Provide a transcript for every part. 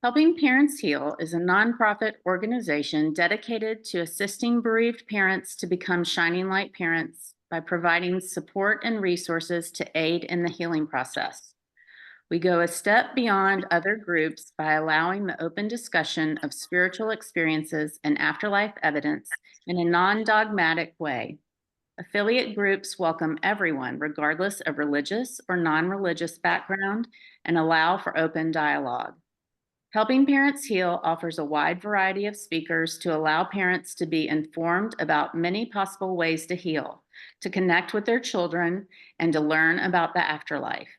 Helping Parents Heal is a nonprofit organization dedicated to assisting bereaved parents to become shining light parents by providing support and resources to aid in the healing process. We go a step beyond other groups by allowing the open discussion of spiritual experiences and afterlife evidence in a non-dogmatic way. Affiliate groups welcome everyone, regardless of religious or non-religious background, and allow for open dialogue. Helping Parents Heal offers a wide variety of speakers to allow parents to be informed about many possible ways to heal, to connect with their children, and to learn about the afterlife.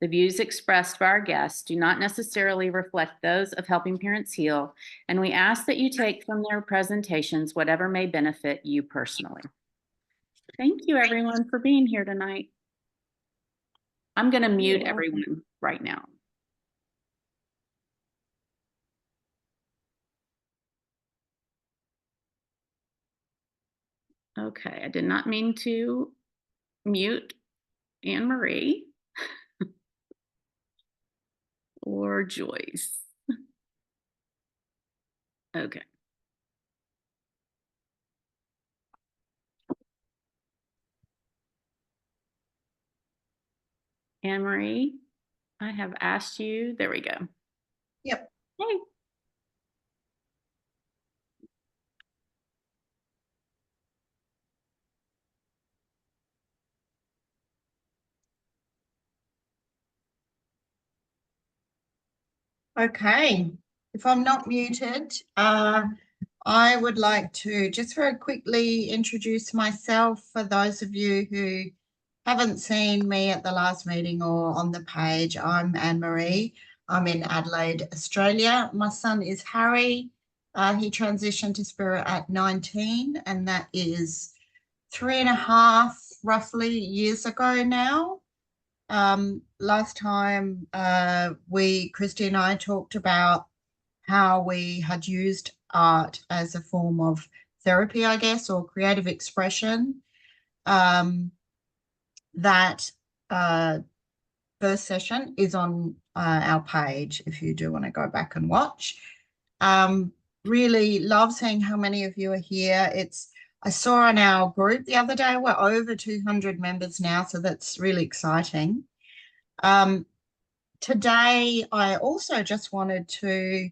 The views expressed by our guests do not necessarily reflect those of Helping Parents Heal, and we ask that you take from their presentations whatever may benefit you personally. Thank you, everyone, for being here tonight. I'm going to mute everyone right now. Okay, I did not mean to mute Anne Marie or Joyce. Okay. Anne Marie, I have asked you. There we go. Yep. Hey. Okay, if I'm not muted, I would like to just very quickly introduce myself for those of you who haven't seen me at the last meeting or on the page. I'm Anne Marie. I'm in Adelaide, Australia. My son is Harry. He transitioned to spirit at 19, and that is 3.5 roughly years ago now. Last time Christy and I talked about how we had used art as a form of therapy, I guess, or creative expression. That first session is on our page if you do want to go back and watch. Really love seeing how many of you are here. I saw in our group the other day, we're over 200 members now, so that's really exciting. Today, I also just wanted to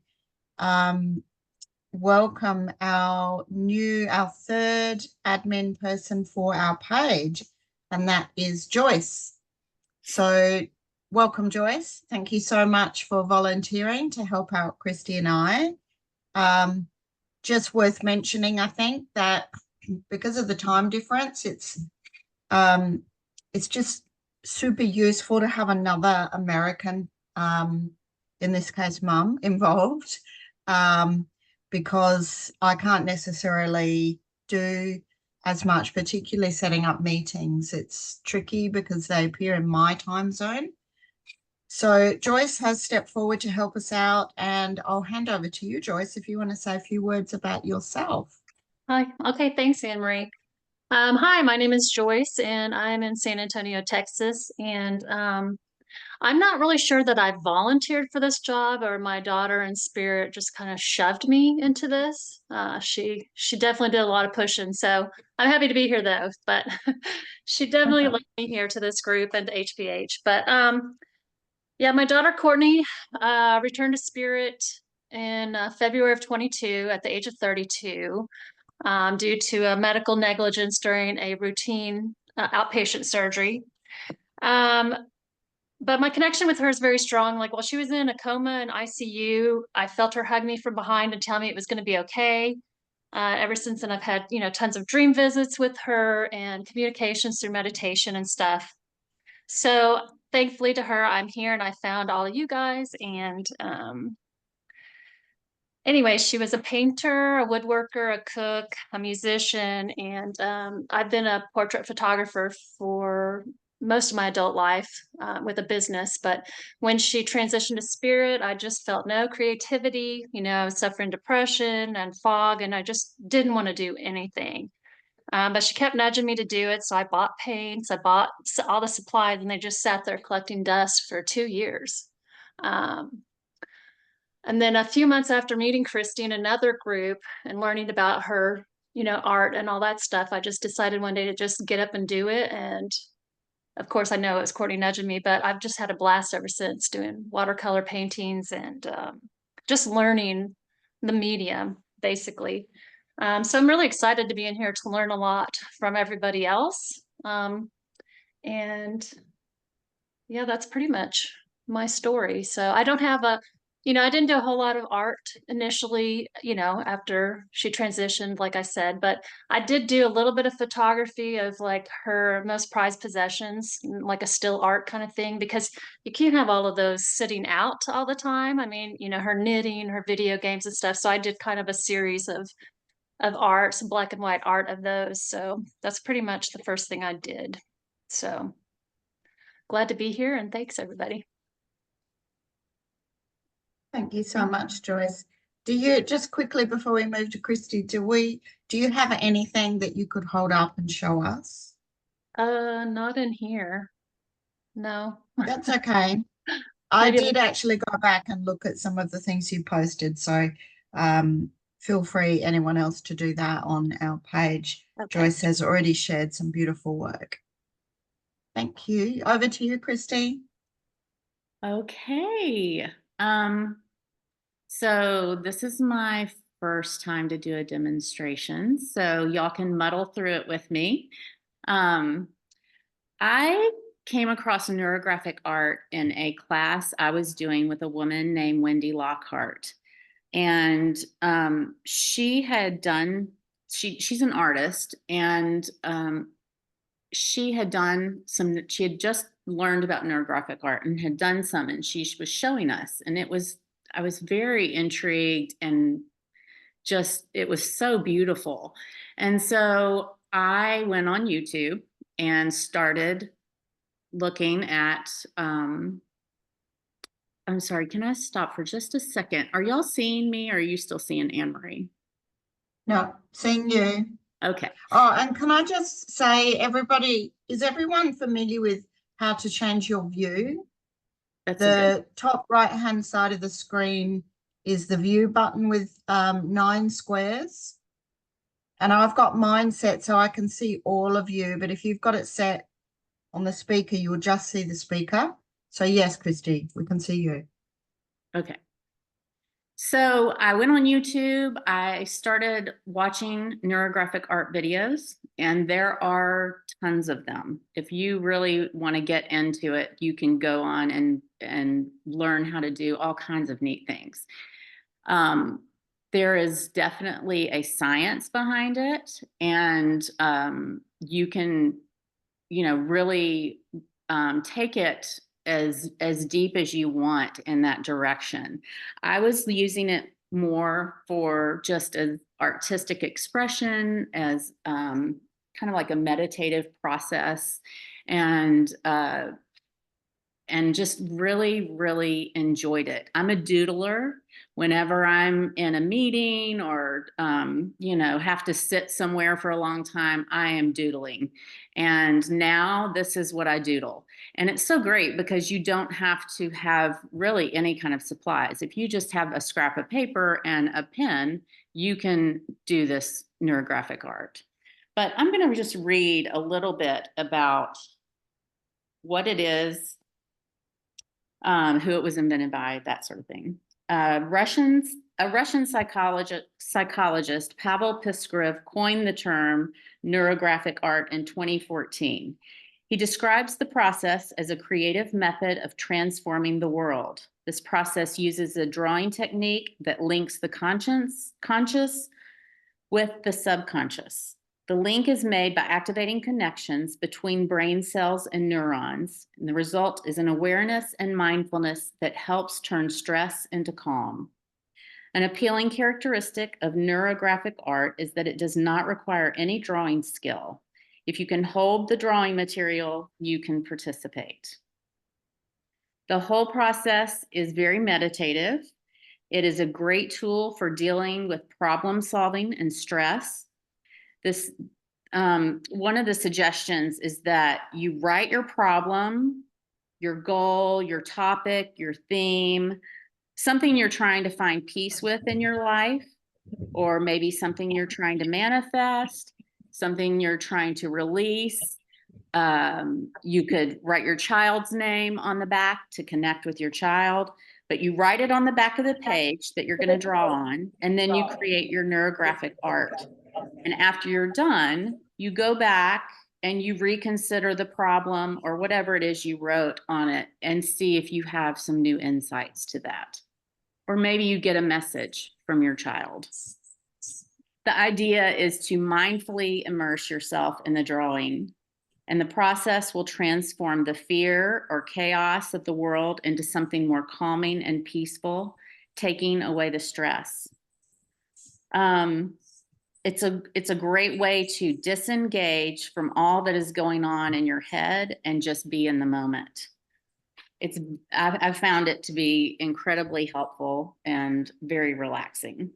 welcome our third admin person for our page, and that is Joyce. So welcome, Joyce. Thank you so much for volunteering to help out Christy and I. Just worth mentioning, I think, that because of the time difference, it's just super useful to have another American, in this case, mum, involved, because I can't necessarily do as much, particularly setting up meetings. It's tricky because they appear in my time zone. So Joyce has stepped forward to help us out, and I'll hand over to you, Joyce, if you want to say a few words about yourself. Hi. Okay, thanks, Anne Marie. Hi, my name is Joyce, and I'm in San Antonio, Texas. And I'm not really sure that I volunteered for this job, or my daughter in spirit just kind of shoved me into this. She definitely did a lot of pushing, so I'm happy to be here though. But she definitely led me here to this group and to HPH. But yeah, my daughter Courtney returned to spirit in February of 22 at the age of 32. Due to a medical negligence during a routine outpatient surgery. But my connection with her is very strong. Like while she was in a coma in ICU, I felt her hug me from behind and tell me it was going to be okay. Ever since then, I've had, tons of dream visits with her and communications through meditation and stuff. So thankfully to her, I'm here and I found all of you guys. And anyway, she was a painter, a woodworker, a cook, a musician, and I've been a portrait photographer for most of my adult life with a business. But when she transitioned to spirit, I just felt no creativity. I was suffering depression and fog, and I just didn't want to do anything. But she kept nudging me to do it. So I bought paints, I bought all the supplies, and they just sat there collecting dust for 2 years. And then a few months after meeting Christy in another group and learning about her, art and all that stuff, I just decided one day to just get up and do it. And of course, I know it was Courtney nudging me, but I've just had a blast ever since doing watercolor paintings and just learning the medium, basically. So I'm really excited to be in here to learn a lot from everybody else. And yeah, that's pretty much my story. So I don't have I didn't do a whole lot of art initially, after she transitioned, like I said, but I did do a little bit of photography of like her most prized possessions, like a still art kind of thing, because you can't have all of those sitting out all the time. I mean, her knitting, her video games and stuff. So I did kind of a series of art, some black and white art of those. So that's pretty much the first thing I did. So glad to be here and thanks everybody. Thank you so much, Joyce. Do you, just quickly before we move to Christy, do you have anything that you could hold up and show us? Not in here. No. That's okay. I Maybe did actually go back and look at some of the things you posted, so feel free, anyone else, to do that on our page. Okay. Joyce has already shared some beautiful work. Thank you. Over to you, Christy. Okay. So this is my first time to do a demonstration, so y'all can muddle through it with me. I came across neurographic art in a class I was doing with a woman named Wendy Lockhart. And she's an artist, and she had just learned about neurographic art and had done some, and she was showing us, and I was very intrigued, and it was so beautiful. And so I went on YouTube and started looking at, I'm sorry, can I stop for just a second? Are y'all seeing me, or are you still seeing Anne Marie? No, seeing you. Okay. Oh, and can I just say, is everyone familiar with how to change your view? The top right-hand side of the screen is the view button with 9 squares. And I've got mine set so I can see all of you, but if you've got it set on the speaker, you will just see the speaker. So yes, Christy, we can see you. Okay. So I went on YouTube, I started watching neurographic art videos, and there are tons of them. If you really want to get into it, you can go on and learn how to do all kinds of neat things. There is definitely a science behind it, and you can, really take it as deep as you want in that direction. I was using it more for just as artistic expression, as kind of like a meditative process, and just really, really enjoyed it. I'm a doodler. Whenever I'm in a meeting or, have to sit somewhere for a long time, I am doodling. And now this is what I doodle. And it's so great because you don't have to have really any kind of supplies. If you just have a scrap of paper and a pen, you can do this neurographic art. But I'm going to just read a little bit about what it is, who it was invented by, that sort of thing. A Russian psychologist, Pavel Piskarev, coined the term neurographic art in 2014. He describes the process as a creative method of transforming the world. This process uses a drawing technique that links the conscious with the subconscious. The link is made by activating connections between brain cells and neurons, and the result is an awareness and mindfulness that helps turn stress into calm. An appealing characteristic of neurographic art is that it does not require any drawing skill. If you can hold the drawing material, you can participate. The whole process is very meditative. It is a great tool for dealing with problem solving and stress. One of the suggestions is that you write your problem, your goal, your topic, your theme, something you're trying to find peace with in your life, or maybe something you're trying to manifest, something you're trying to release. You could write your child's name on the back to connect with your child, but you write it on the back of the page that you're going to draw on, and then you create your neurographic art. And after you're done, you go back and you reconsider the problem or whatever it is you wrote on it and see if you have some new insights to that. Or maybe you get a message from your child. The idea is to mindfully immerse yourself in the drawing, and the process will transform the fear or chaos of the world into something more calming and peaceful, taking away the stress. It's a great way to disengage from all that is going on in your head and just be in the moment. I've found it to be incredibly helpful and very relaxing.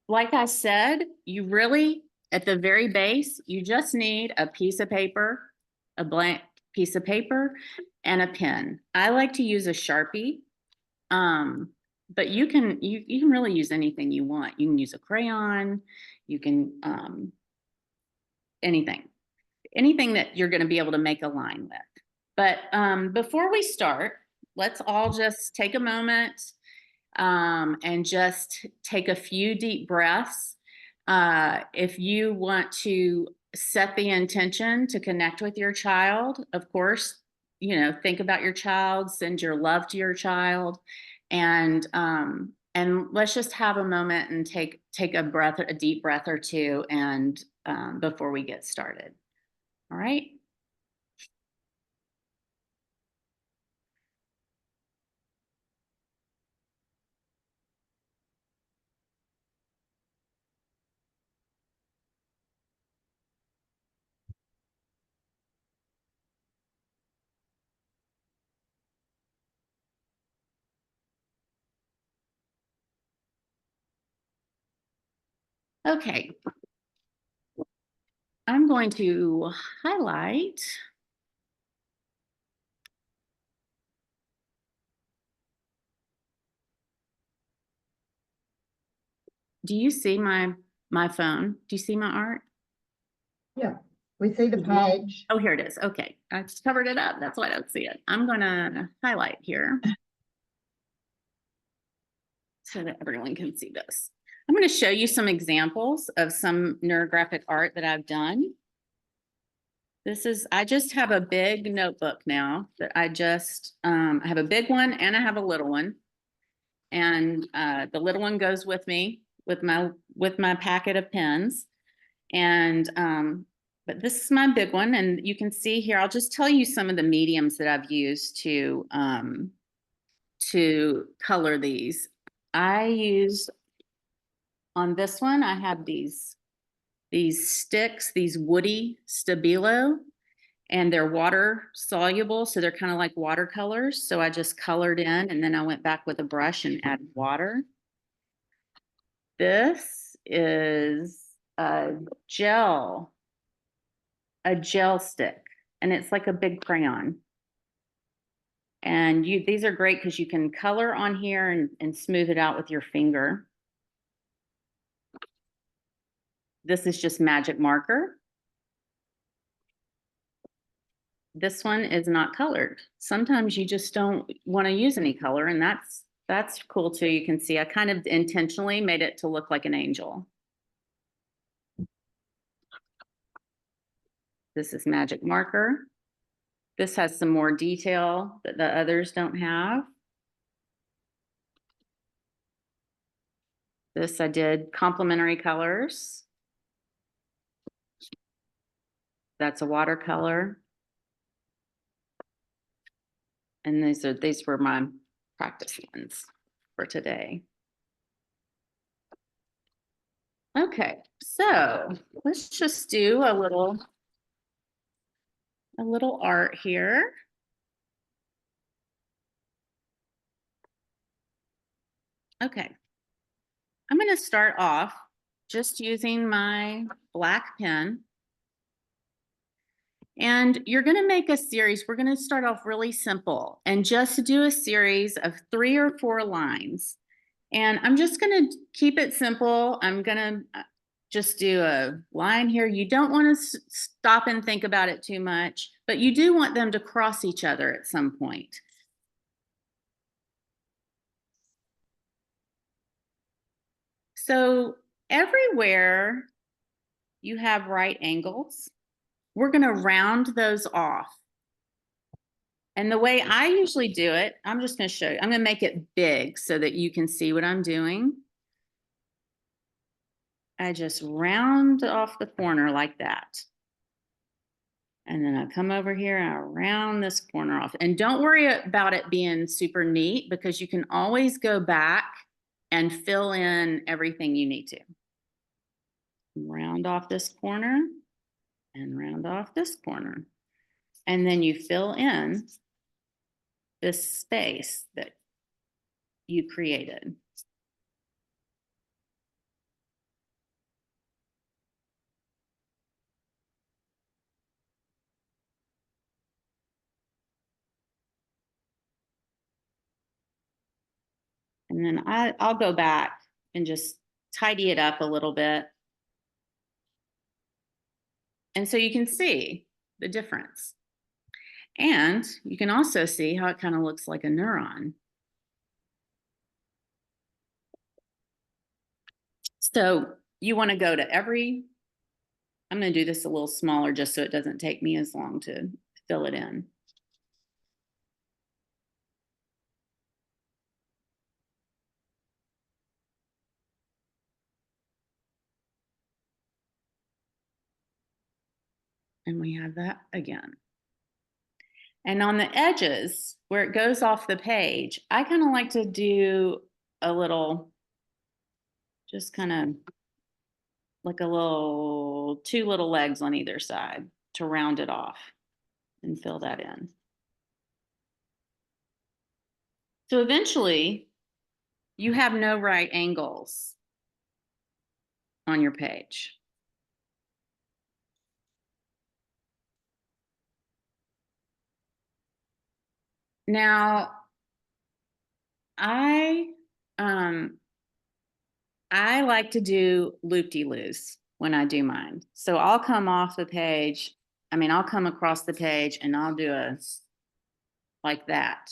Like I said, you really, at the very base, you just need a piece of paper, a blank piece of paper, and a pen. I like to use a Sharpie, but you can really use anything you want. You can use a crayon, you can anything that you're going to be able to make a line with. But before we start, let's all just take a moment and just take a few deep breaths. If you want to set the intention to connect with your child, of course, think about your child, send your love to your child, and let's just have a moment and take a deep breath or two, and before we get started. All right. Okay. I'm going to highlight. Do you see my phone? Do you see my art? Yeah, we see the page. Oh, here it is. Okay. I just covered it up. That's why I don't see it. I'm going to highlight here so that everyone can see this. I'm going to show you some examples of some neurographic art that I've done. I just have a big notebook now that I have a big one and I have a little one. And the little one goes with me with my packet of pens. And but this is my big one, and you can see here, I'll just tell you some of the mediums that I've used to color these. I use, on this one, I have these sticks, these woody stabilo, and they're water soluble, so they're kind of like watercolors. So I just colored in, and then I went back with a brush and added water. This is a gel stick, and it's like a big crayon. And these are great because you can color on here and smooth it out with your finger. This is just magic marker. This one is not colored. Sometimes you just don't want to use any color, and that's cool too. You can see I kind of intentionally made it to look like an angel. This is magic marker. This has some more detail that the others don't have. This I did complementary colors. That's a watercolor. And these were my practice ones for today. Okay, so let's just do a little art here. Okay, I'm going to start off just using my black pen. And you're going to make a series. We're going to start off really simple and just do a series of 3 or 4 lines. And I'm just going to keep it simple. I'm going to just do a line here. You don't want to stop and think about it too much, but you do want them to cross each other at some point. So everywhere you have right angles, we're going to round those off. And the way I usually do it, I'm just going to show you. I'm going to make it big so that you can see what I'm doing. I just round off the corner like that. And then I come over here and I round this corner off. And don't worry about it being super neat because you can always go back and fill in everything you need to. Round off this corner and round off this corner. And then you fill in this space that you created. And then I'll go back and just tidy it up a little bit. And so you can see the difference. And you can also see how it kind of looks like a neuron. So you want to go to every, I'm going to do this a little smaller just so it doesn't take me as long to fill it in. And we have that again. And on the edges, where it goes off the page, I kind of like to do a little, just kind of like a little, 2 little legs on either side to round it off and fill that in. So eventually, you have no right angles on your page. Now, I like to do loop-de-loos when I do mine. So I'll come off the page. I mean, I'll come across the page and I'll do a like that.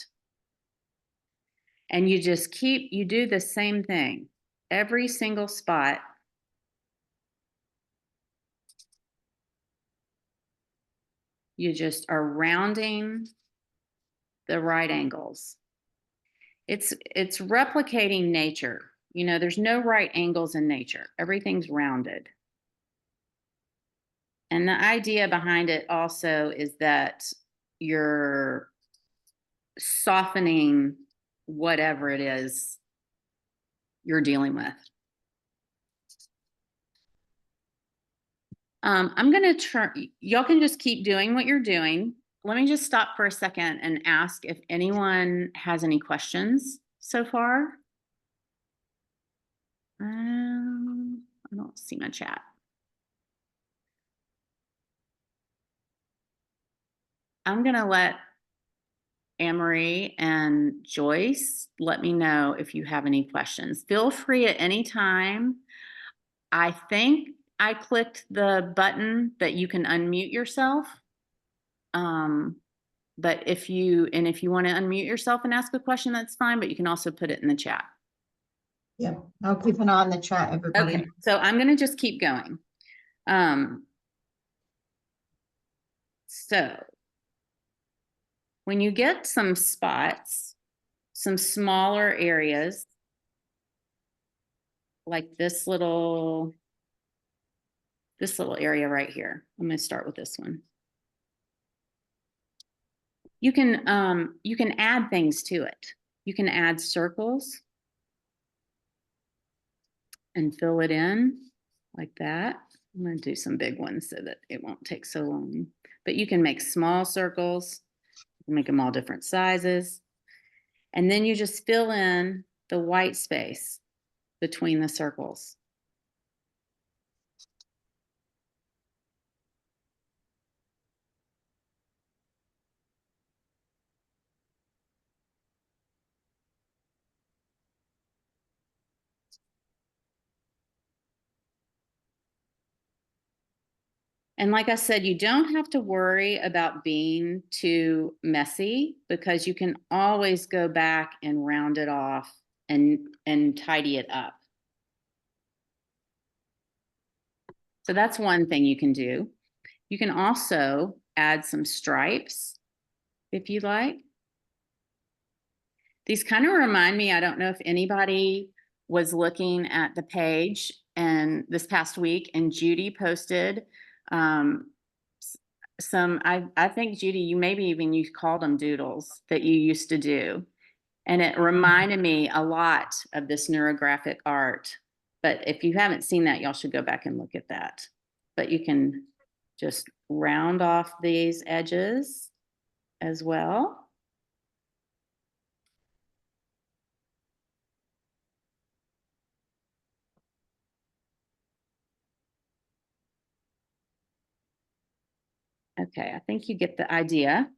And you just you do the same thing. Every single spot. You just are rounding the right angles. It's replicating nature. You know, there's no right angles in nature. Everything's rounded. And the idea behind it also is that you're softening whatever it is you're dealing with. I'm going to turn, y'all can just keep doing what you're doing. Let me just stop for a second and ask if anyone has any questions so far. I don't see my chat. I'm going to let Anne-Marie and Joyce let me know if you have any questions. Feel free at any time. I think I clicked the button that you can unmute yourself. But if you want to unmute yourself and ask a question, that's fine, but you can also put it in the chat. Yeah, I'll keep an eye on the chat, everybody. Okay, so I'm going to just keep going. So when you get some spots, some smaller areas, like this little area right here. I'm going to start with this one. You can add things to it. You can add circles and fill it in like that. I'm going to do some big ones so that it won't take so long. But you can make small circles, make them all different sizes. And then you just fill in the white space between the circles. And like I said, you don't have to worry about being too messy because you can always go back and round it off and tidy it up. So that's one thing you can do. You can also add some stripes if you like. These kind of remind me, I don't know if anybody was looking at the page and this past week, and Judy posted some, I think Judy, you maybe even you called them doodles that you used to do. And it reminded me a lot of this neurographic art. But if you haven't seen that, y'all should go back and look at that. But you can just round off these edges as well. Okay, I think you get the idea.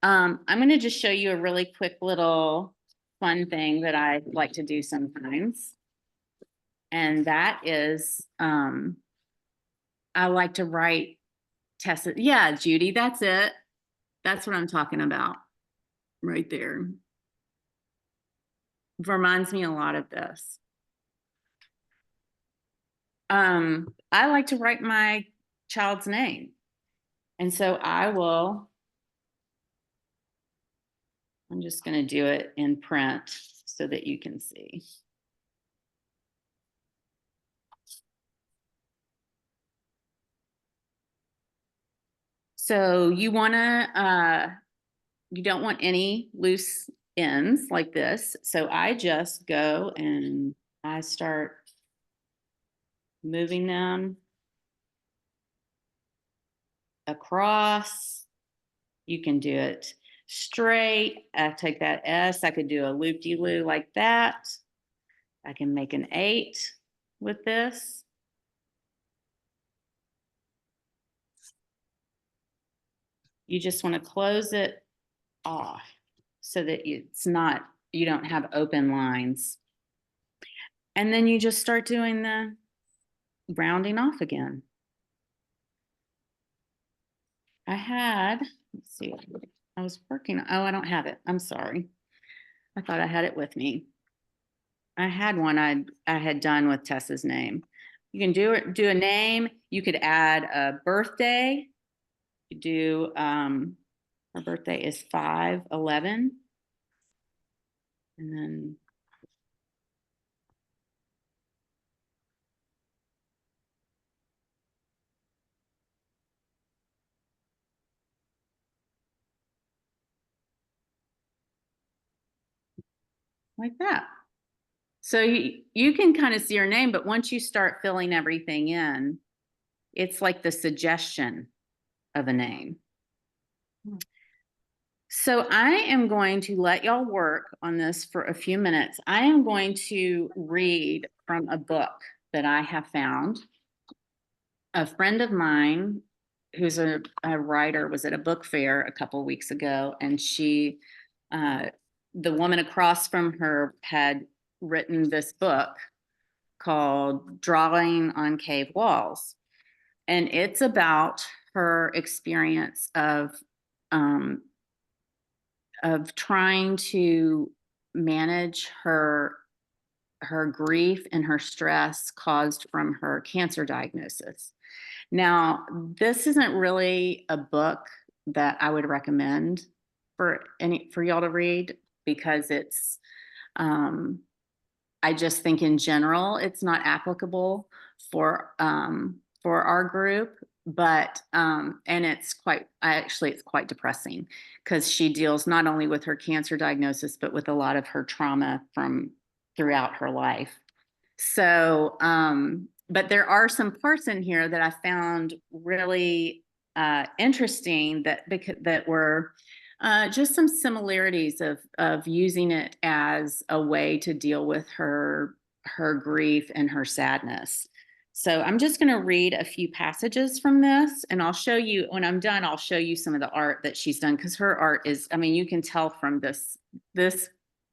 I'm going to just show you a really quick little fun thing that I like to do sometimes. And that is, I like to write Tess. Yeah, Judy, that's it. That's what I'm talking about right there. Reminds me a lot of this. I like to write my child's name. And so I'm just going to do it in print so that you can see. So you want to, you don't want any loose ends like this. So I just go and I start moving them across. You can do it straight. I take that S, I could do a loop-de-loo like that. I can make an 8 with this. You just want to close it off so that it's not, you don't have open lines. And then you just start doing the rounding off again. Let's see, I was working, oh, I don't have it. I'm sorry. I thought I had it with me. I had one I had done with Tess's name. You can do a name. You could add a birthday. You do, her birthday is 5/11. And then like that. So you can kind of see her name, but once you start filling everything in, it's like the suggestion of a name. So I am going to let y'all work on this for a few minutes. I am going to read from a book that I have found. A friend of mine who's a writer was at a book fair a couple weeks ago, and she, the woman across from her had written this book called Drawing on Cave Walls. And it's about her experience of trying to manage her grief and her stress caused from her cancer diagnosis. Now, this isn't really a book that I would recommend for y'all to read because it's, I just think in general, it's not applicable for our group, but, and it's quite depressing because she deals not only with her cancer diagnosis, but with a lot of her trauma from throughout her life. So, but there are some parts in here that I found really interesting that were just some similarities of using it as a way to deal with her grief and her sadness. So I'm just going to read a few passages from this, and I'll show you, when I'm done, I'll show you some of the art that she's done, because her art is, I mean, you can tell from this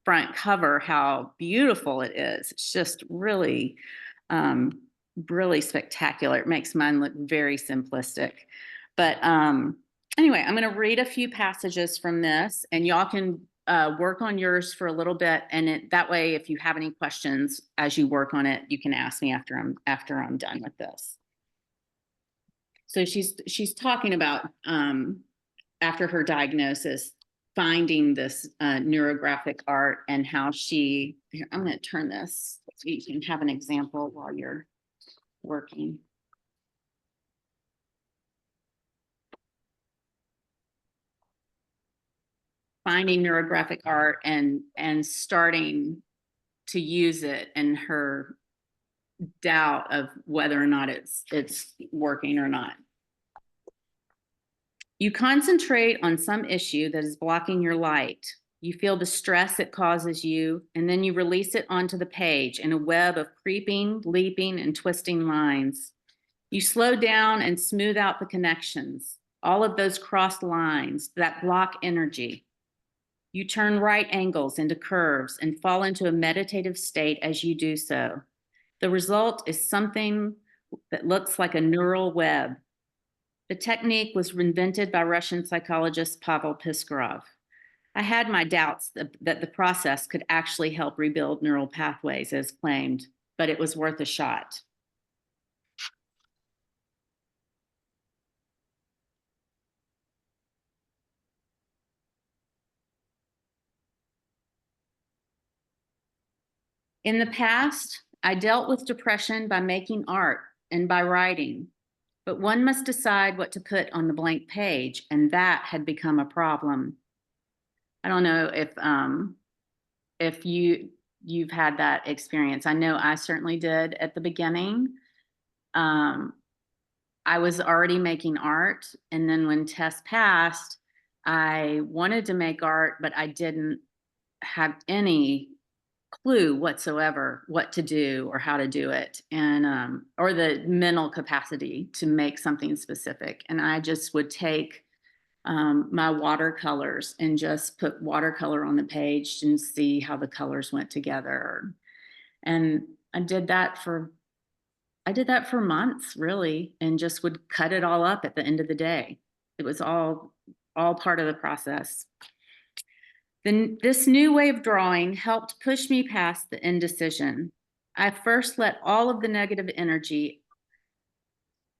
front cover how beautiful it is. It's just really really spectacular. It makes mine look very simplistic. But anyway, I'm going to read a few passages from this, and y'all can work on yours for a little bit. And that way, if you have any questions as you work on it, you can ask me after I'm done with this. So she's talking about after her diagnosis, finding this neurographic art and how here, I'm going to turn this so you can have an example while you're working. Finding neurographic art and starting to use it, and her doubt of whether or not it's working or not. You concentrate on some issue that is blocking your light. You feel the stress it causes you, and then you release it onto the page in a web of creeping, leaping, and twisting lines. You slow down and smooth out the connections, all of those crossed lines that block energy. You turn right angles into curves and fall into a meditative state as you do so. The result is something that looks like a neural web. The technique was invented by Russian psychologist Pavel Piskarov. I had my doubts that the process could actually help rebuild neural pathways as claimed, but it was worth a shot. In the past, I dealt with depression by making art and by writing, but one must decide what to put on the blank page, and that had become a problem. I don't know if you've had that experience. I know I certainly did at the beginning. I was already making art, and then when Tess passed, I wanted to make art, but I didn't have any clue whatsoever what to do or how to do it, and or the mental capacity to make something specific. And I just would take my watercolors and just put watercolor on the page and see how the colors went together. And I did that for months, really, and just would cut it all up at the end of the day. It was all part of the process. Then this new way of drawing helped push me past the indecision. I first let all of the negative energy,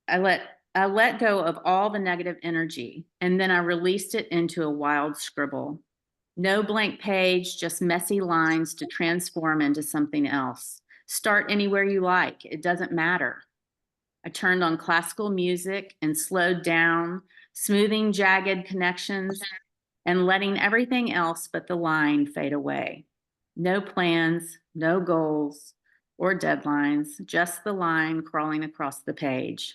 I let go of all the negative energy, and then I released it into a wild scribble. No blank page, just messy lines to transform into something else. Start anywhere you like, it doesn't matter. I turned on classical music and slowed down, smoothing jagged connections and letting everything else but the line fade away. No plans, no goals or deadlines, just the line crawling across the page.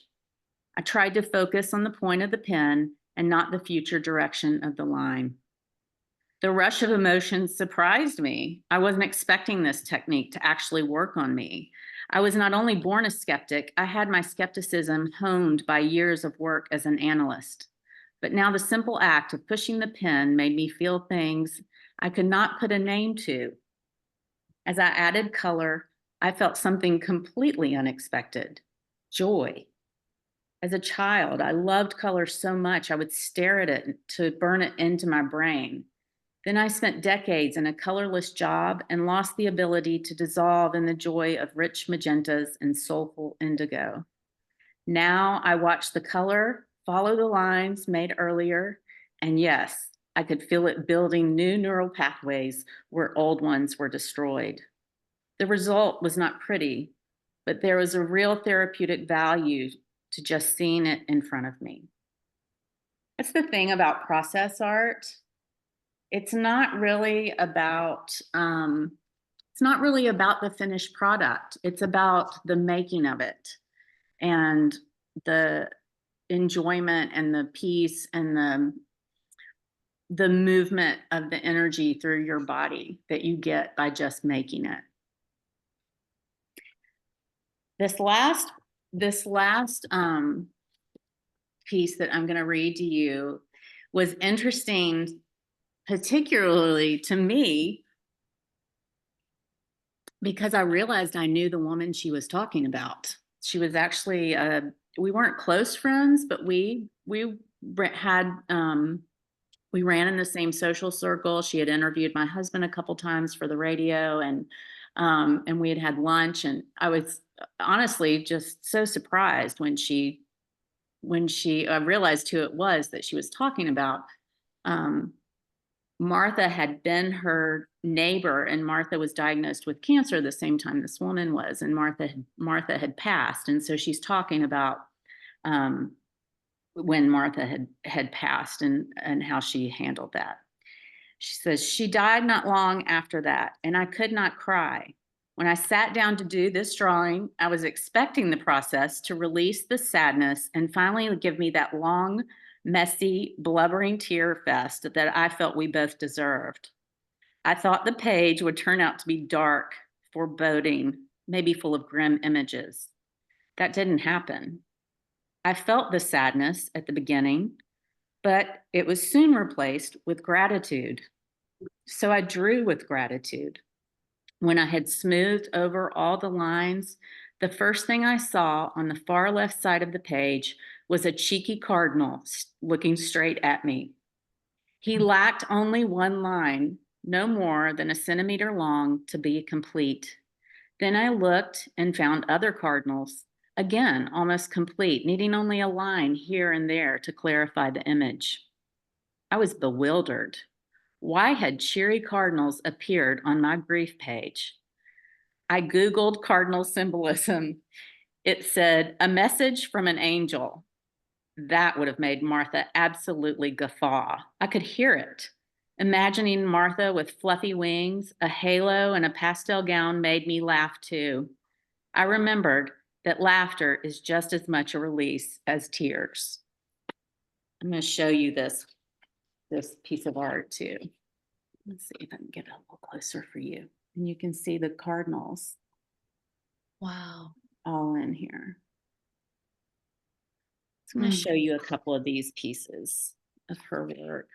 I tried to focus on the point of the pen and not the future direction of the line. The rush of emotions surprised me. I wasn't expecting this technique to actually work on me. I was not only born a skeptic, I had my skepticism honed by years of work as an analyst. But now the simple act of pushing the pen made me feel things I could not put a name to. As I added color, I felt something completely unexpected: joy. As a child, I loved color so much I would stare at it to burn it into my brain. Then I spent decades in a colorless job and lost the ability to dissolve in the joy of rich magentas and soulful indigo. Now I watch the color, follow the lines made earlier, and yes, I could feel it building new neural pathways where old ones were destroyed. The result was not pretty, but there was a real therapeutic value to just seeing it in front of me. That's the thing about process art. It's not really about the finished product. It's about the making of it and the enjoyment and the peace and the movement of the energy through your body that you get by just making it. This last piece that I'm going to read to you was interesting, particularly to me, because I realized I knew the woman she was talking about. She was actually, we weren't close friends, but we had, we ran in the same social circle. She had interviewed my husband a couple times for the radio, and we had had lunch, and I was honestly just so surprised when she realized who it was that she was talking about. Martha had been her neighbor, and Martha was diagnosed with cancer the same time this woman was, and Martha had passed. And so she's talking about when Martha had passed and how she handled that. She says, she died not long after that, and I could not cry. When I sat down to do this drawing, I was expecting the process to release the sadness and finally give me that long, messy, blubbering tear fest that I felt we both deserved. I thought the page would turn out to be dark, foreboding, maybe full of grim images. That didn't happen. I felt the sadness at the beginning, but it was soon replaced with gratitude. So I drew with gratitude. When I had smoothed over all the lines, the first thing I saw on the far left side of the page was a cheeky cardinal looking straight at me. He lacked only one line, no more than a centimeter long, to be complete. Then I looked and found other cardinals, again, almost complete, needing only a line here and there to clarify the image. I was bewildered. Why had cheery cardinals appeared on my brief page? I Googled cardinal symbolism. It said, a message from an angel. That would have made Martha absolutely guffaw. I could hear it. Imagining Martha with fluffy wings, a halo, and a pastel gown made me laugh too. I remembered that laughter is just as much a release as tears. I'm going to show you this piece of art too. Let's see if I can get it a little closer for you. And you can see the cardinals. Wow. All in here. So I'm going to show you a couple of these pieces of her work.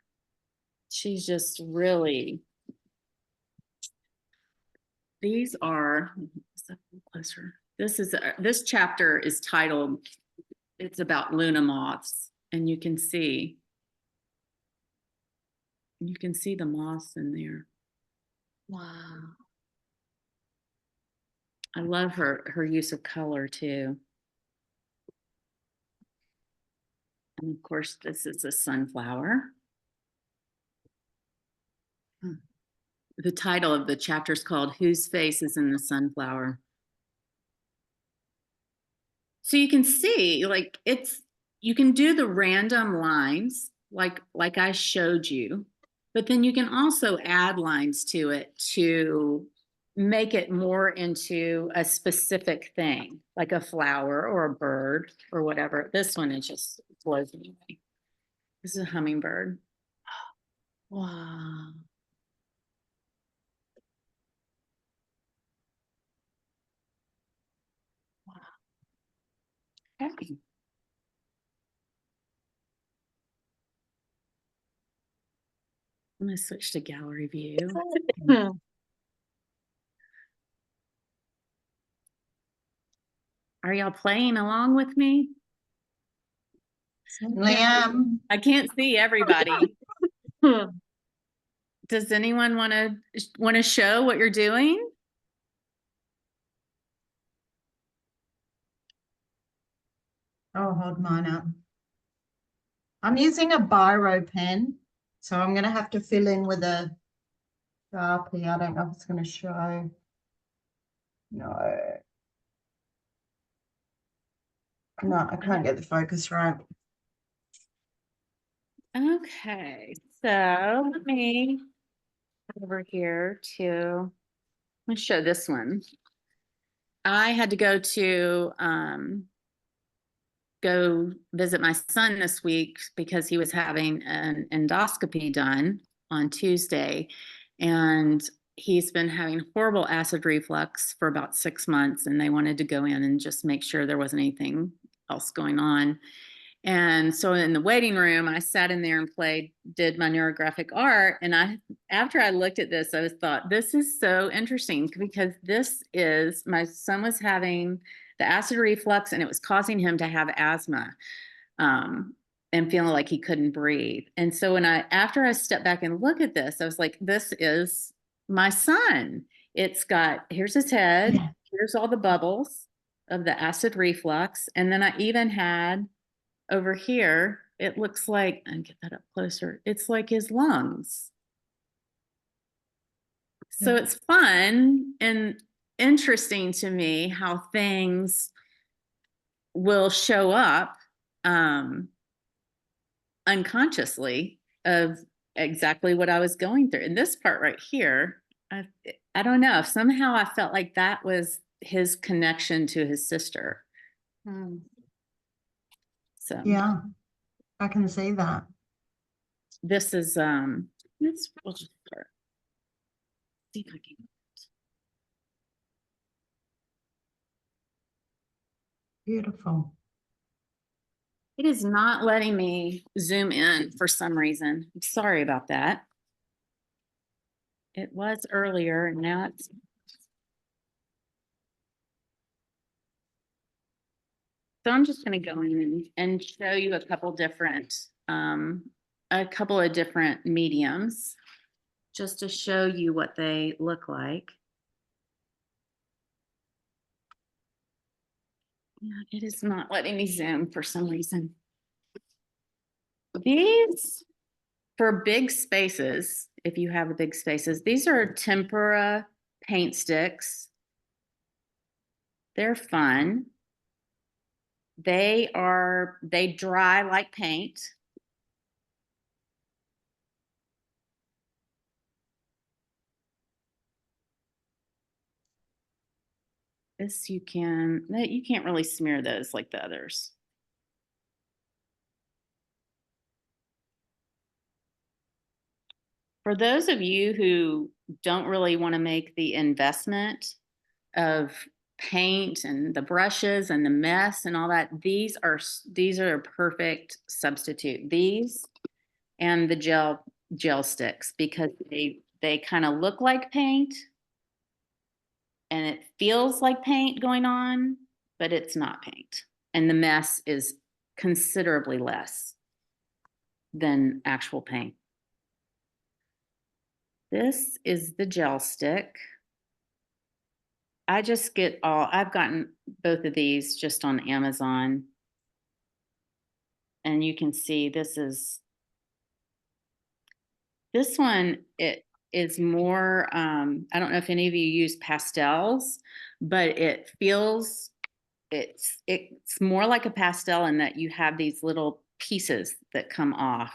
She's just really, these are, a little closer. This chapter is titled, it's about Luna moths, and you can see the moths in there. Wow. I love her use of color too. And of course, this is a sunflower. The title of the chapter is called Whose Face is in the Sunflower? So you can see, like, you can do the random lines like I showed you, but then you can also add lines to it to make it more into a specific thing, like a flower or a bird or whatever. This one is just blows me away. This is a hummingbird. Wow. Okay. I'm going to switch to gallery view. Are y'all playing along with me? Liam. I can't see everybody. Does anyone want to show what you're doing? I'll hold mine up. I'm using a biro pen, so I'm going to have to fill in with a Sharpie. I don't know if it's going to show. No. No, I can't get the focus right. Okay, so let me go over here to, let me show this one. I had to go visit my son this week because he was having an endoscopy done on Tuesday, and he's been having horrible acid reflux for about 6 months, and they wanted to go in and just make sure there wasn't anything else going on. And so in the waiting room, I sat in there and did my neurographic art. And after I looked at this, I thought, this is so interesting because my son was having the acid reflux, and it was causing him to have asthma, and feeling like he couldn't breathe. And so after I stepped back and look at this, I was like, this is my son. Here's his head. Yeah. Here's all the bubbles of the acid reflux. And then I even had over here, it looks like, and get that up closer, it's like his lungs. So Yeah. it's fun and interesting to me how things will show up unconsciously of exactly what I was going through. And this part right here, I don't know, somehow I felt like that was his connection to his sister. So Yeah, I can see that. this is we'll just start. See if I can. Beautiful. It is not letting me zoom in for some reason. I'm sorry about that. It was earlier, and now it's. So I'm just going to go in and show you a couple of different mediums, just to show you what they look like. Yeah, it is not letting me zoom for some reason. These, for big spaces, if you have big spaces, these are tempera paint sticks. They're fun. They dry like paint. This you can't really smear those like the others. For those of you who don't really want to make the investment of paint and the brushes and the mess and all that, these are a perfect substitute. These and the gel sticks, because they kind of look like paint and it feels like paint going on, but it's not paint. And the mess is considerably less than actual paint. This is the gel stick. I've gotten both of these just on Amazon. And you can see this one, it is more, I don't know if any of you use pastels, but it's more like a pastel in that you have these little pieces that come off.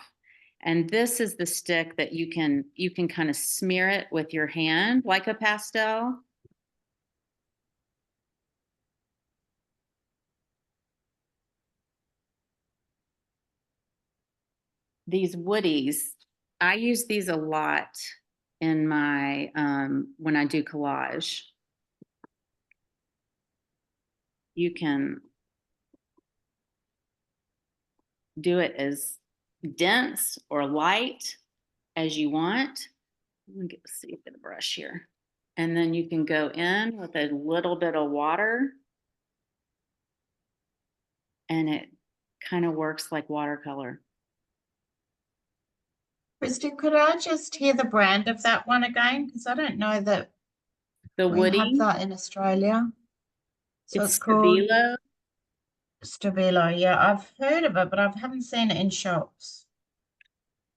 And this is the stick that you can kind of smear it with your hand like a pastel. These woodies, I use these a lot in my, when I do collage. You can do it as dense or light as you want. Let me see the brush here. And then you can go in with a little bit of water and it kind of works like watercolor. Christy, could I just hear the brand of that one again? Because I don't know that The we woody, have that in Australia. So it's called Stabilo. Stabilo. Yeah, I've heard of it, but I haven't seen it in shops.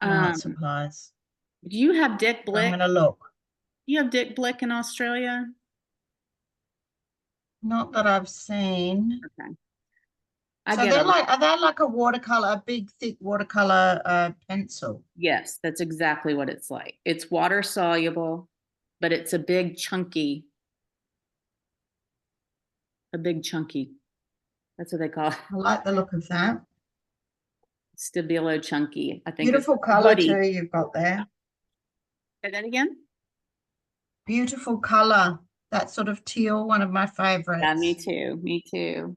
Art supplies. Do you have Dick I'm Blick? gonna look. You have Dick Blick in Australia? Not that I've seen. Okay. So are they like a watercolor, a big thick watercolor pencil? Yes, that's exactly what it's like. It's water soluble, but it's a big chunky. That's what they call it. I like the look of that. Stabilo chunky, I think. Beautiful color too you've got there. Say that again? Beautiful color. That sort of teal, one of my favorites. Yeah, me too. Me too.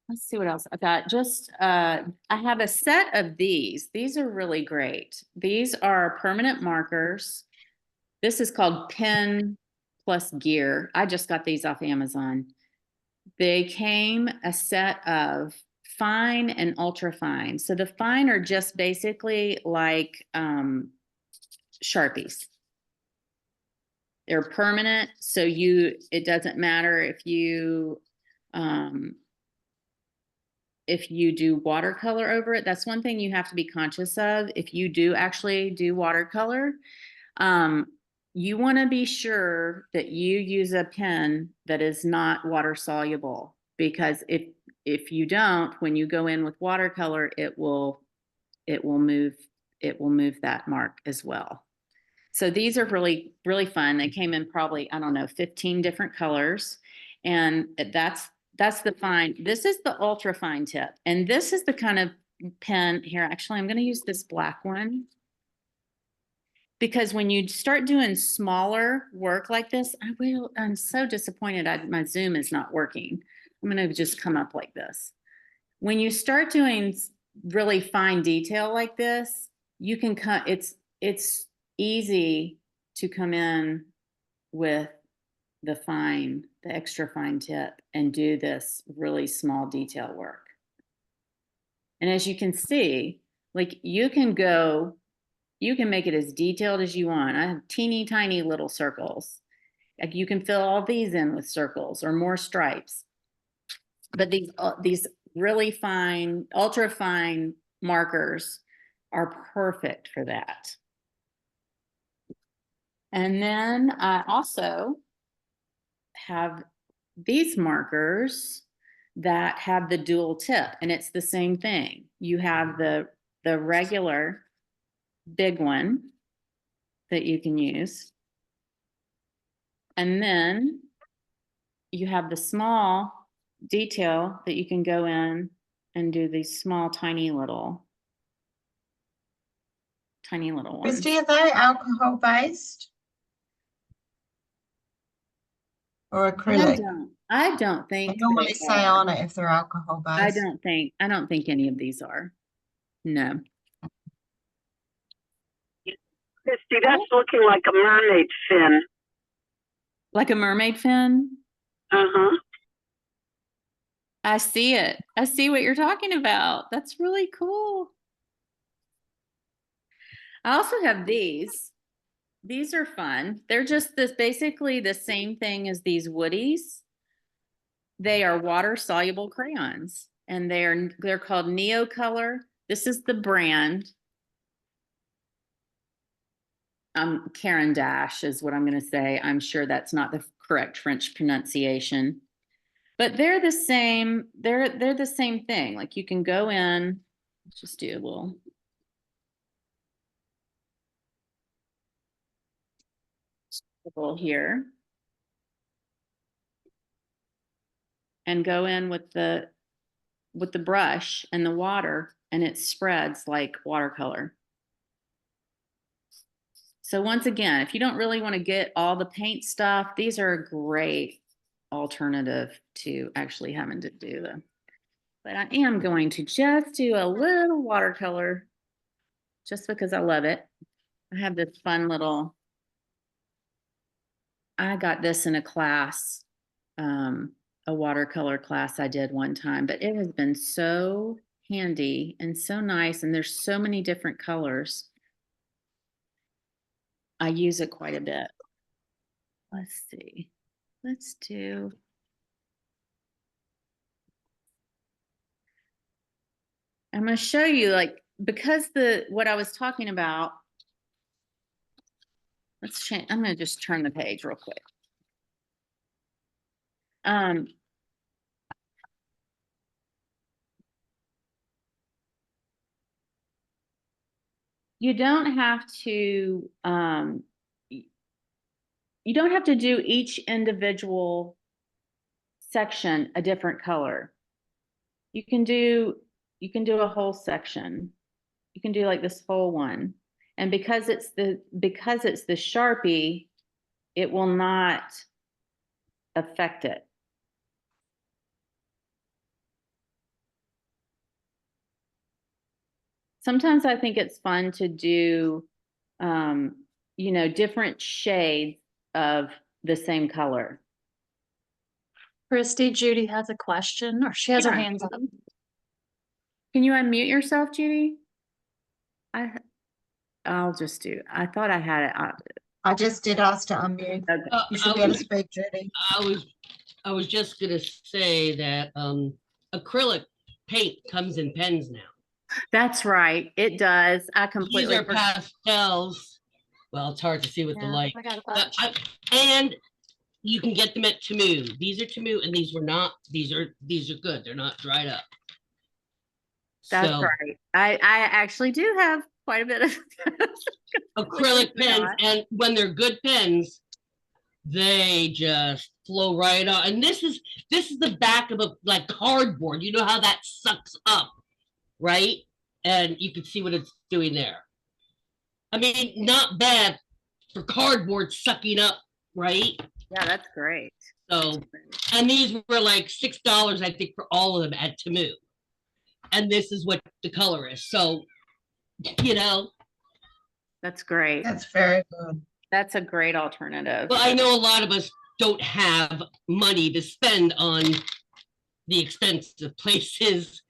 Let's see what else I got. I have a set of these. These are really great. These are permanent markers. This is called pen plus gear. I just got these off Amazon. They came a set of fine and ultra fine. So the fine are just basically like Sharpies. They're permanent, so it doesn't matter if you do watercolor over it. That's one thing you have to be conscious of. If you do actually do watercolor, you want to be sure that you use a pen that is not water soluble, because if you don't, when you go in with watercolor, it will move that mark as well. So these are really, really fun. They came in probably, I don't know, 15 different colors. And that's the fine. This is the ultra fine tip. And this is the kind of pen here. Actually, I'm going to use this black one, because when you start doing smaller work like this, I'm so disappointed my Zoom is not working. I'm going to just come up like this. When you start doing really fine detail like this, you can it's easy to come in with the extra fine tip and do this really small detail work. And as you can see, like you can make it as detailed as you want. I have teeny tiny little circles. Like you can fill all these in with circles or more stripes. But these really fine, ultra fine markers are perfect for that. And then I also have these markers that have the dual tip, and it's the same thing. You have the regular big one that you can use, and then you have the small detail that you can go in and do these small tiny little ones. Christy, are they alcohol based or acrylic? I don't think They normally say on it if they're alcohol based. I don't think any of these are. No. Christy, that's looking like a mermaid fin. Like a mermaid fin? Uh-huh. I see it. I see what you're talking about. That's really cool. I also have these. These are fun. They're just basically the same thing as these woodies. They are water soluble crayons, and they're called Neocolor. This is the brand. Caran d'Ache is what I'm going to say. I'm sure that's not the correct French pronunciation, but they're the same. They're the same thing. Like you can go in. Let's just do a little. Here, and go in with the brush and the water, and it spreads like watercolor. So once again, if you don't really want to get all the paint stuff, these are a great alternative to actually having to do them. But I am going to just do a little watercolor just because I love it. I have this fun little, I got this in a class, a watercolor class I did one time, but it has been so handy and so nice. And there's so many different colors. I use it quite a bit. Let's see. Let's do. I'm going to show you, like, because what I was talking about. Let's change. I'm going to just turn the page real quick. You don't have to do each individual section a different color. You can do a whole section. You can do like this whole one. And because it's the Sharpie, it will not affect it. Sometimes I think it's fun to do, different shades of the same color. Christy, Judy has a question, or she has her Yeah. hands up. Can you unmute yourself, Judy? I'll just do, I thought I had it. I just did ask to unmute. Okay. You should be able to speak, Judy. I was just gonna say that acrylic paint comes in pens now. That's right. It does. I These completely are pastels. Well, it's hard to see with the Yeah, light. I got a But bunch. and you can get them at Temu. These are Temu, and these were not. These are good. They're not dried up. That's So right. I actually do have quite a bit of acrylic Believe it or pens, not. and when they're good pens, they just flow right on. And this is the back of a like cardboard. You know how that sucks up, right? And you can see what it's doing there. I mean, not bad for cardboard sucking up, right? Yeah, that's great. So, and these were like $6, I think, for all of them at Temu. And this is what the color is. So, you know, That's great. That's very good. That's a great alternative. but I know a lot of us don't have money to spend on the expensive places,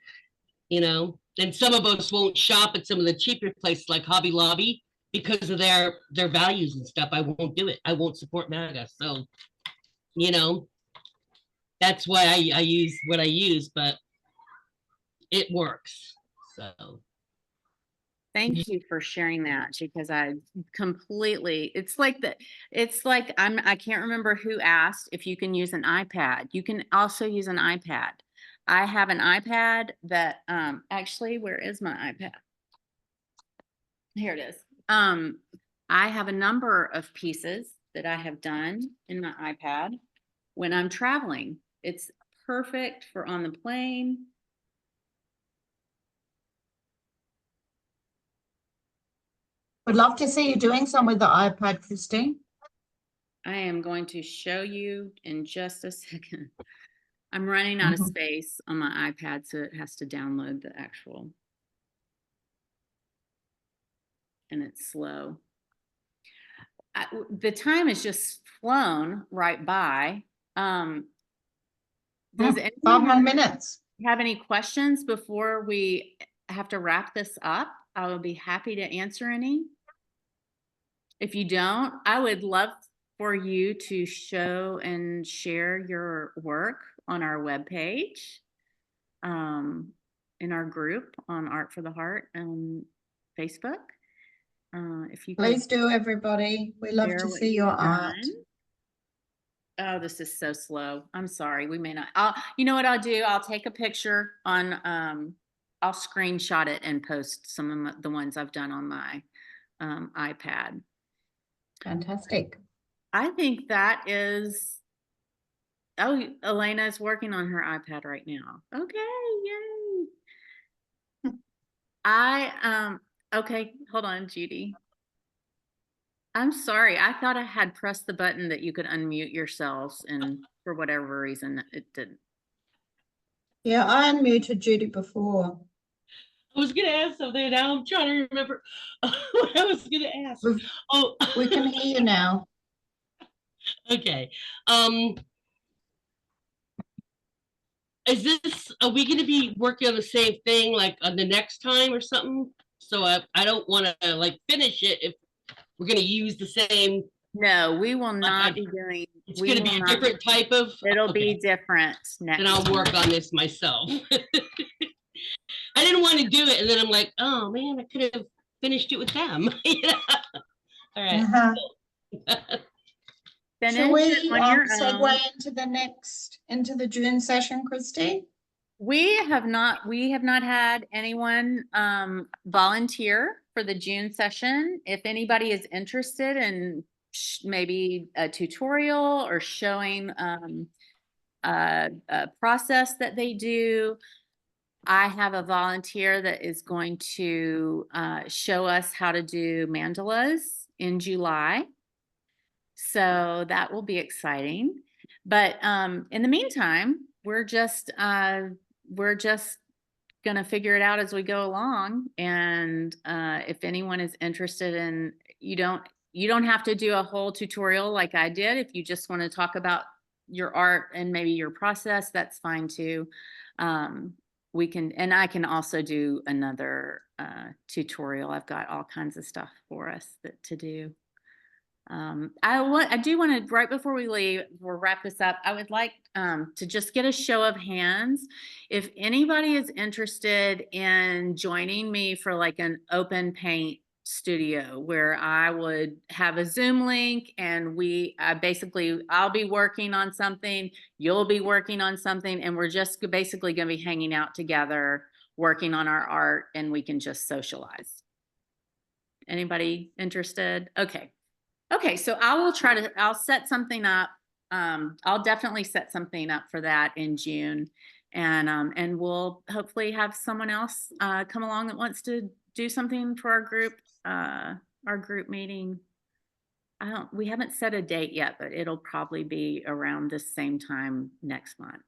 you know, and some of us won't shop at some of the cheaper places like Hobby Lobby because of their values and stuff. I won't do it. I won't support MAGA. So, you know, that's why I use what I use, but it works. So Thank you for sharing that because I completely, it's like I can't remember who asked if you can use an iPad. You can also use an iPad. I have an iPad that, actually, where is my iPad? Here it is. I have a number of pieces that I have done in my iPad when I'm traveling. It's perfect for on the plane. Would love to see you doing some with the iPad, Christy. I am going to show you in just a second. I'm running out of Mhm. space on my iPad, so it has to download the actual. And it's slow. The time has just flown right by. Does anyone 5 more minutes. have any questions before we have to wrap this up? I will be happy to answer any. If you don't, I would love for you to show and share your work on our webpage, in our group on Art for the Heart and Facebook. If you can Please do, everybody. We love share to what see you've your art. done. Oh, this is so slow. I'm sorry. We may not. You know what I'll do? I'll take a picture on, I'll screenshot it and post some of the ones I've done on my iPad. Fantastic. I think that is, oh, Elena is working on her iPad right now. Okay, yay. Okay, hold on, Judy. I'm sorry. I thought I had pressed the button that you could unmute yourselves, and for whatever reason, it didn't. Yeah, I unmuted Judy before. I was gonna ask something. Now I'm trying to remember what I was gonna ask. Oh, We can hear you now. okay. Is this, are we gonna be working on the same thing like on the next time or something? So I don't wanna like finish it if we're gonna use the same, No, we will not I- be doing. it's we gonna be will a not- different type of. It'll okay. be different next. And I'll work on this myself. I didn't want to do it, and then I'm like, oh man, I could have finished it with them. Yeah. All right. Uh-huh. Finish Shall we it on your segue own. into the June session, Christy? We have not had anyone volunteer for the June session. If anybody is interested in maybe a tutorial or showing a process that they do, I have a volunteer that is going to show us how to do mandalas in July. So that will be exciting. But in the meantime, we're just going to figure it out as we go along. And if anyone is interested in, you don't have to do a whole tutorial like I did. If you just want to talk about your art and maybe your process, that's fine too. We can, and I can also do another tutorial. I've got all kinds of stuff for us to do. I do want to, right before we leave, we'll wrap this up. I would like to just get a show of hands. If anybody is interested in joining me for like an open paint studio where I would have a Zoom link and I'll be working on something, you'll be working on something, and we're just basically going to be hanging out together, working on our art, and we can just socialize. Anybody interested? Okay. Okay, so I'll set something up. I'll definitely set something up for that in June. And we'll hopefully have someone else come along that wants to do something for our group meeting. We haven't set a date yet, but it'll probably be around the same time next month.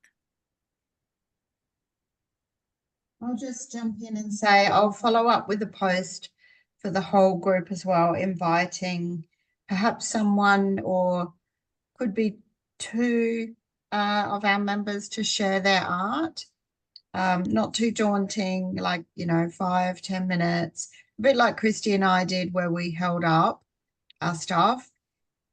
I'll just jump in and say I'll follow up with a post for the whole group as well, inviting perhaps someone, or could be two of our members, to share their art. Not too daunting, like, 5-10 minutes, a bit like Christy and I did where we held up our stuff.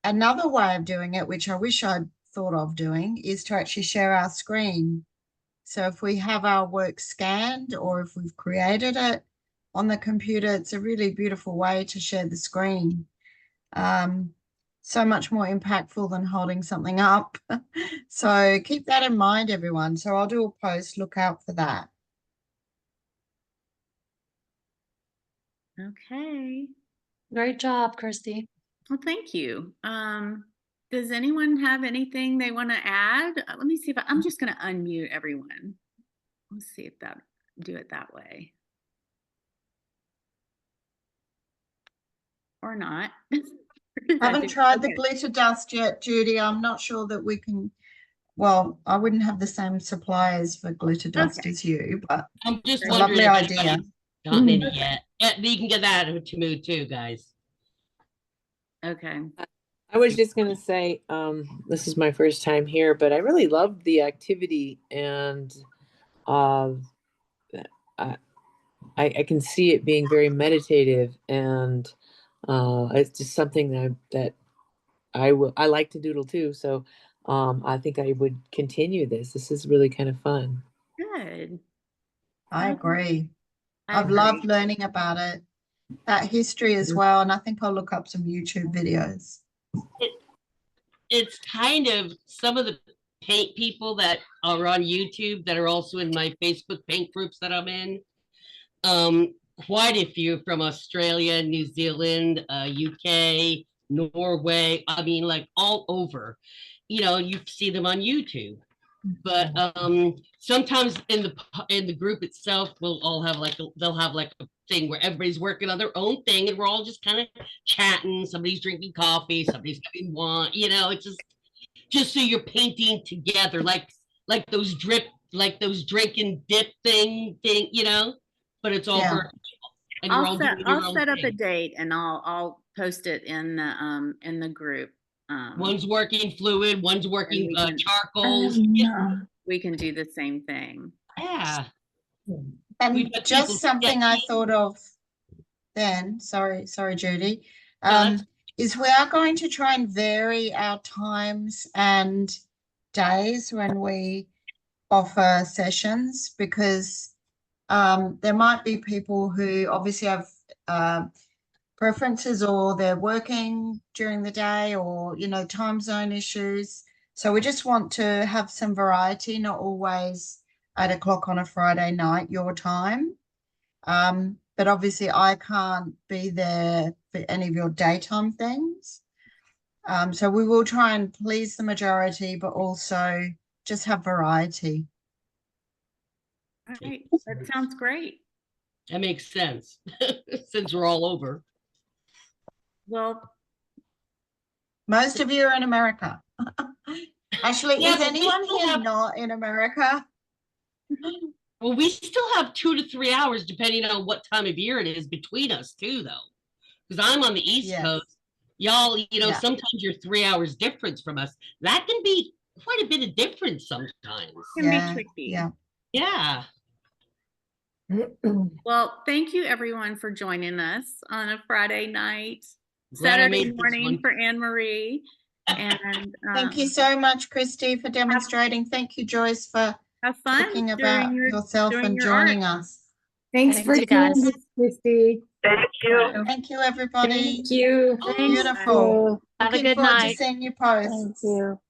Another way of doing it, which I wish I'd thought of doing, is to actually share our screen. So if we have our work scanned or if we've created it on the computer, it's a really beautiful way to share the screen. So much more impactful than holding something up. So keep that in mind, everyone. So I'll do a post, look out for that. Okay. Great job, Christy. Well, thank you. Does anyone have anything they want to add? Let me see if I'm just going to unmute everyone. Let's see if do it that way. Or not. Haven't tried the glitter dust yet, Judy. I'm not sure that we can. Well, I wouldn't have the same suppliers for glitter dust as you, but I'm just it's a wondering lovely if idea. anybody's gotten any yet. Yeah, you can get that to move too, guys. Okay. I was just going to say, this is my first time here, but I really loved the activity, and I can see it being very meditative, and it's just something that I like to doodle too. So I think I would continue this. This is really kind of fun. Good. I agree. I I've agree. loved learning about it, that history as well, and I think I'll look up some YouTube videos. It's kind of some of the paint people that are on YouTube that are also in my Facebook paint groups that I'm in. Quite a few from Australia, New Zealand, UK, Norway. I mean, like all over. You see them on YouTube. But sometimes in the group itself, they'll have like a thing where everybody's working on their own thing, and we're all just kind of chatting. Somebody's drinking coffee, somebody's having wine. It's just so you're painting together, like those drink and dip thing. But it's all virtual, and you're all doing your I'll own set up a thing. date and I'll post it in the group. One's working fluid, one's working we can- charcoals. We can do the same thing. Yeah. And We've got just people something I sketching. thought of then, sorry, Judy, No, is we are going to try and vary our times and days when we offer sessions, because there might be people who obviously have preferences, or they're working during the day, or time zone issues. So we just want to have some variety, not always 8 o'clock on a Friday night your time. But obviously I can't be there for any of your daytime things. So we will try and please the majority, but also just have variety. All right, that sounds great. that makes sense since we're all over. Well, Most of you are in America. Actually, Yeah, is but we anyone still here have- not in America? Well, we still have 2 to 3 hours, depending on what time of year it is between us too, though. Because I'm on the East Yes. Coast, Y'all, Yeah. sometimes you're 3 hours difference from us. That can be quite a bit of difference sometimes. Can be Yeah, tricky. yeah. Yeah. Well, thank you everyone for joining us on a Friday night, Glad I Saturday made this morning one. for Anne Marie. And Thank you so much, Christy, for demonstrating. Thank you, Joyce, for have fun talking about doing yourself doing and your art. joining us. Thanks Thank for you, guys. doing this, Christy. Thank you. Thank you, everybody. Thank you. Oh, Thanks. Beautiful. Have a Looking good forward to night. seeing your posts. Thank you.